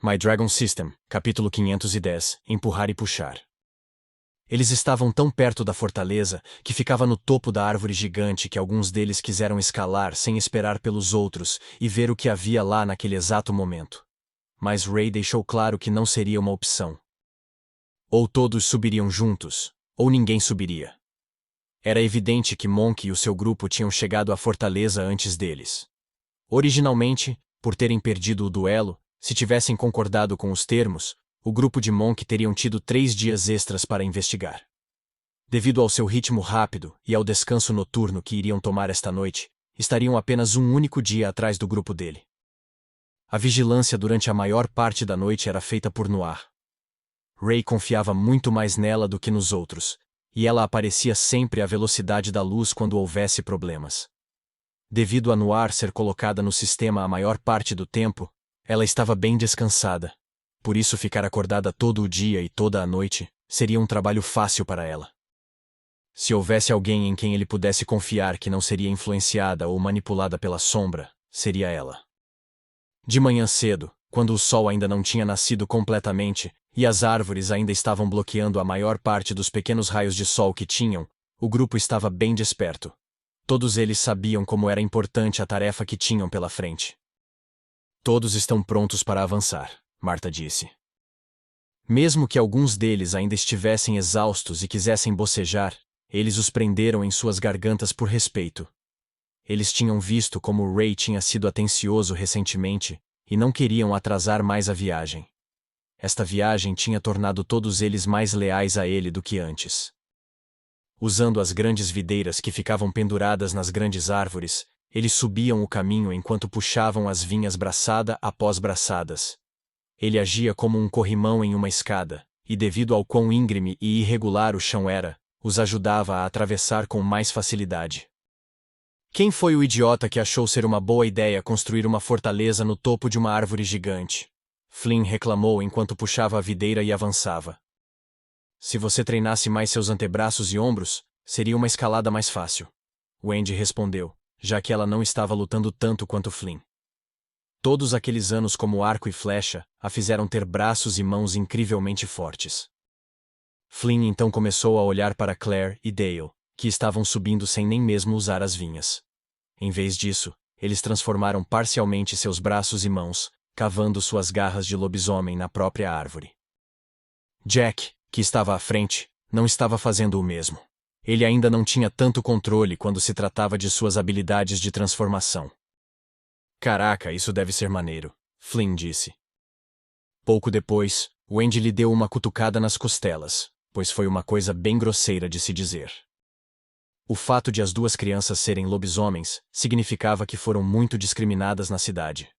My Dragon System, capítulo 510, Empurrar e Puxar. Eles estavam tão perto da fortaleza que ficava no topo da árvore gigante que alguns deles quiseram escalar sem esperar pelos outros e ver o que havia lá naquele exato momento. Mas Ray deixou claro que não seria uma opção. Ou todos subiriam juntos, ou ninguém subiria. Era evidente que Monk e o seu grupo tinham chegado à fortaleza antes deles. Originalmente, por terem perdido o duelo, se tivessem concordado com os termos, o grupo de Monk teriam tido 3 dias extras para investigar. Devido ao seu ritmo rápido e ao descanso noturno que iriam tomar esta noite, estariam apenas um único dia atrás do grupo dele. A vigilância durante a maior parte da noite era feita por Noir. Ray confiava muito mais nela do que nos outros, e ela aparecia sempre à velocidade da luz quando houvesse problemas. Devido a Noir ser colocada no sistema a maior parte do tempo, ela estava bem descansada. Por isso ficar acordada todo o dia e toda a noite seria um trabalho fácil para ela. Se houvesse alguém em quem ele pudesse confiar que não seria influenciada ou manipulada pela sombra, seria ela. De manhã cedo, quando o sol ainda não tinha nascido completamente e as árvores ainda estavam bloqueando a maior parte dos pequenos raios de sol que tinham, o grupo estava bem desperto. Todos eles sabiam como era importante a tarefa que tinham pela frente. Todos estão prontos para avançar, Marta disse. Mesmo que alguns deles ainda estivessem exaustos e quisessem bocejar, eles os prenderam em suas gargantas por respeito. Eles tinham visto como Ray tinha sido atencioso recentemente e não queriam atrasar mais a viagem. Esta viagem tinha tornado todos eles mais leais a ele do que antes. Usando as grandes videiras que ficavam penduradas nas grandes árvores, eles subiam o caminho enquanto puxavam as vinhas braçada após braçadas. Ele agia como um corrimão em uma escada, e devido ao quão íngreme e irregular o chão era, os ajudava a atravessar com mais facilidade. Quem foi o idiota que achou ser uma boa ideia construir uma fortaleza no topo de uma árvore gigante? Flynn reclamou enquanto puxava a videira e avançava. Se você treinasse mais seus antebraços e ombros, seria uma escalada mais fácil. Wendy respondeu, já que ela não estava lutando tanto quanto Flynn. Todos aqueles anos como arco e flecha a fizeram ter braços e mãos incrivelmente fortes. Flynn então começou a olhar para Claire e Dale, que estavam subindo sem nem mesmo usar as vinhas. Em vez disso, eles transformaram parcialmente seus braços e mãos, cavando suas garras de lobisomem na própria árvore. Jack, que estava à frente, não estava fazendo o mesmo. Ele ainda não tinha tanto controle quando se tratava de suas habilidades de transformação. Caraca, isso deve ser maneiro, Flynn disse. Pouco depois, Wendy lhe deu uma cutucada nas costelas, pois foi uma coisa bem grosseira de se dizer. O fato de as duas crianças serem lobisomens significava que foram muito discriminadas na cidade.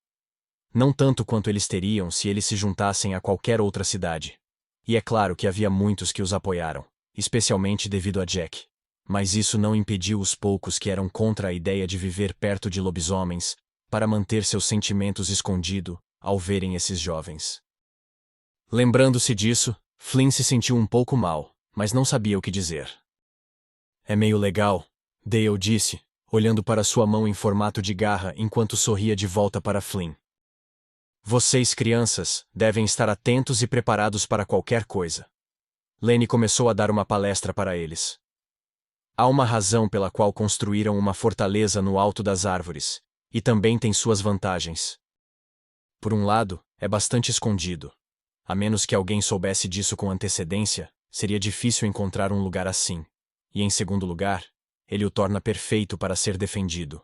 Não tanto quanto eles teriam se eles se juntassem a qualquer outra cidade. E é claro que havia muitos que os apoiaram, especialmente devido a Jack. Mas isso não impediu os poucos que eram contra a ideia de viver perto de lobisomens, para manter seus sentimentos escondidos ao verem esses jovens. Lembrando-se disso, Flynn se sentiu um pouco mal, mas não sabia o que dizer. É meio legal, Dale disse, olhando para sua mão em formato de garra enquanto sorria de volta para Flynn. Vocês, crianças, devem estar atentos e preparados para qualquer coisa. Lenny começou a dar uma palestra para eles. Há uma razão pela qual construíram uma fortaleza no alto das árvores, e também tem suas vantagens. Por um lado, é bastante escondido. A menos que alguém soubesse disso com antecedência, seria difícil encontrar um lugar assim. E em segundo lugar, ele o torna perfeito para ser defendido.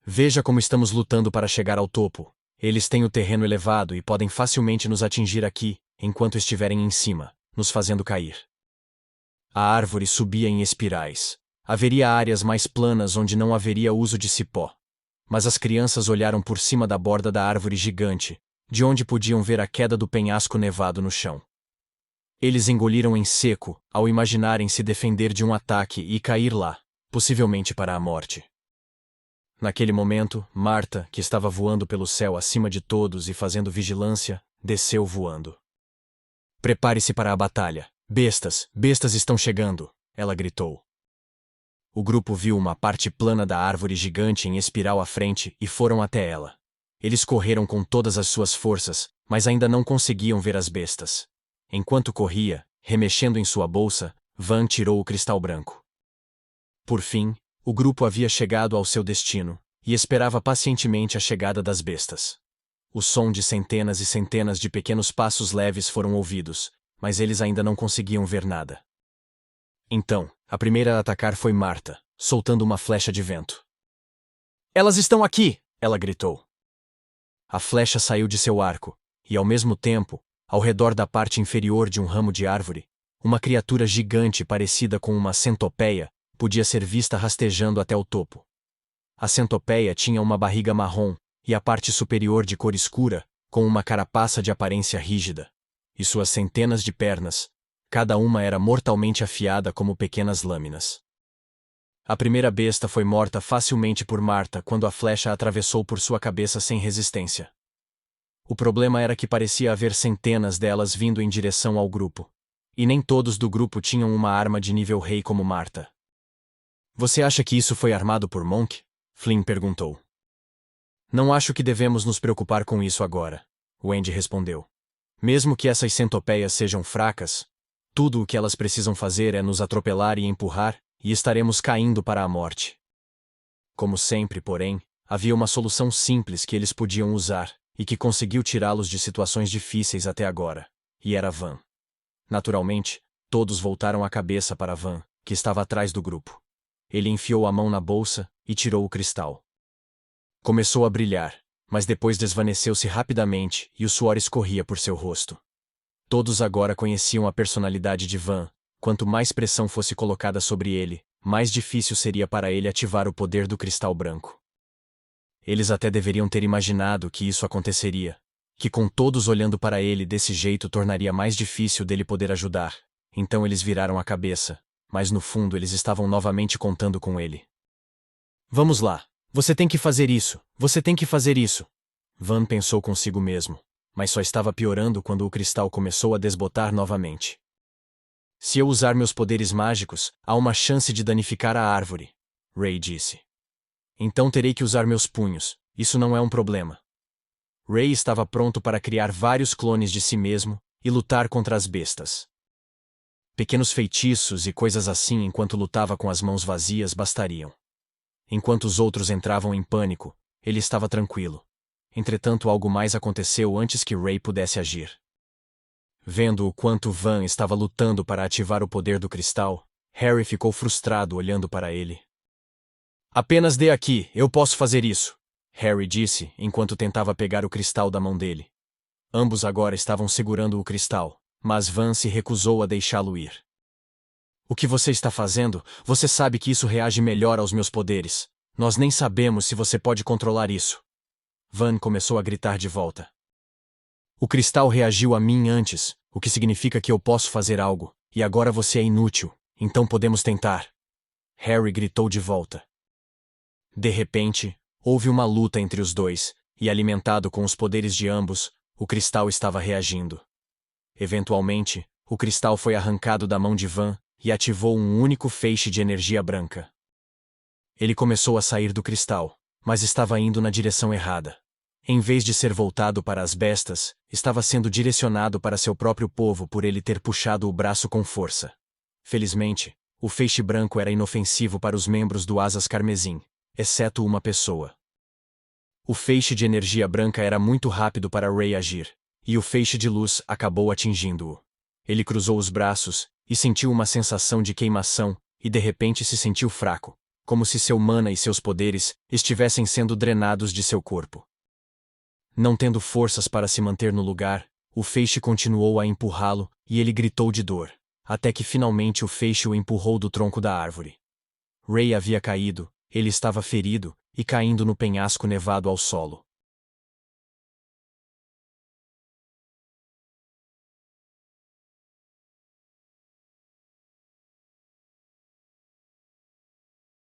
Veja como estamos lutando para chegar ao topo. Eles têm o terreno elevado e podem facilmente nos atingir aqui, enquanto estiverem em cima, nos fazendo cair. A árvore subia em espirais. Haveria áreas mais planas onde não haveria uso de cipó. Mas as crianças olharam por cima da borda da árvore gigante, de onde podiam ver a queda do penhasco nevado no chão. Eles engoliram em seco, ao imaginarem se defender de um ataque e cair lá, possivelmente para a morte. Naquele momento, Marta, que estava voando pelo céu acima de todos e fazendo vigilância, desceu voando. Prepare-se para a batalha. Bestas, bestas estão chegando, ela gritou. O grupo viu uma parte plana da árvore gigante em espiral à frente e foram até ela. Eles correram com todas as suas forças, mas ainda não conseguiam ver as bestas. Enquanto corria, remexendo em sua bolsa, Van tirou o cristal branco. Por fim, o grupo havia chegado ao seu destino, e esperava pacientemente a chegada das bestas. O som de centenas e centenas de pequenos passos leves foram ouvidos, mas eles ainda não conseguiam ver nada. Então, a primeira a atacar foi Marta, soltando uma flecha de vento. "Elas estão aqui!" ela gritou. A flecha saiu de seu arco, e ao mesmo tempo, ao redor da parte inferior de um ramo de árvore, uma criatura gigante parecida com uma centopeia podia ser vista rastejando até o topo. A centopeia tinha uma barriga marrom e a parte superior de cor escura, com uma carapaça de aparência rígida, e suas centenas de pernas, cada uma era mortalmente afiada como pequenas lâminas. A primeira besta foi morta facilmente por Marta quando a flecha atravessou por sua cabeça sem resistência. O problema era que parecia haver centenas delas vindo em direção ao grupo. E nem todos do grupo tinham uma arma de nível rei como Marta. "Você acha que isso foi armado por Monk?" Flynn perguntou. "Não acho que devemos nos preocupar com isso agora", Wendy respondeu. "Mesmo que essas centopeias sejam fracas, tudo o que elas precisam fazer é nos atropelar e empurrar, e estaremos caindo para a morte." Como sempre, porém, havia uma solução simples que eles podiam usar, e que conseguiu tirá-los de situações difíceis até agora, e era Van. Naturalmente, todos voltaram a cabeça para Van, que estava atrás do grupo. Ele enfiou a mão na bolsa e tirou o cristal. Começou a brilhar, mas depois desvaneceu-se rapidamente e o suor escorria por seu rosto. Todos agora conheciam a personalidade de Van. Quanto mais pressão fosse colocada sobre ele, mais difícil seria para ele ativar o poder do cristal branco. Eles até deveriam ter imaginado que isso aconteceria, que com todos olhando para ele desse jeito tornaria mais difícil dele poder ajudar. Então eles viraram a cabeça, mas no fundo eles estavam novamente contando com ele. "Vamos lá, você tem que fazer isso, você tem que fazer isso." Van pensou consigo mesmo, mas só estava piorando quando o cristal começou a desbotar novamente. "Se eu usar meus poderes mágicos, há uma chance de danificar a árvore", Ray disse. "Então terei que usar meus punhos, isso não é um problema." Ray estava pronto para criar vários clones de si mesmo e lutar contra as bestas. Pequenos feitiços e coisas assim enquanto lutava com as mãos vazias bastariam. Enquanto os outros entravam em pânico, ele estava tranquilo. Entretanto, algo mais aconteceu antes que Ray pudesse agir. Vendo o quanto Van estava lutando para ativar o poder do cristal, Harry ficou frustrado olhando para ele. "Apenas dê aqui, eu posso fazer isso", Harry disse enquanto tentava pegar o cristal da mão dele. Ambos agora estavam segurando o cristal, mas Van se recusou a deixá-lo ir. "O que você está fazendo? Você sabe que isso reage melhor aos meus poderes. Nós nem sabemos se você pode controlar isso." Van começou a gritar de volta. "O cristal reagiu a mim antes, o que significa que eu posso fazer algo, e agora você é inútil, então podemos tentar." Harry gritou de volta. De repente, houve uma luta entre os dois, e alimentado com os poderes de ambos, o cristal estava reagindo. Eventualmente, o cristal foi arrancado da mão de Van e ativou um único feixe de energia branca. Ele começou a sair do cristal, mas estava indo na direção errada. Em vez de ser voltado para as bestas, estava sendo direcionado para seu próprio povo por ele ter puxado o braço com força. Felizmente, o feixe branco era inofensivo para os membros do Asas Carmesim, exceto uma pessoa. O feixe de energia branca era muito rápido para Ray agir, e o feixe de luz acabou atingindo-o. Ele cruzou os braços e sentiu uma sensação de queimação, e de repente se sentiu fraco, como se seu mana e seus poderes estivessem sendo drenados de seu corpo. Não tendo forças para se manter no lugar, o feixe continuou a empurrá-lo, e ele gritou de dor, até que finalmente o feixe o empurrou do tronco da árvore. Ray havia caído, ele estava ferido, e caindo no penhasco nevado ao solo.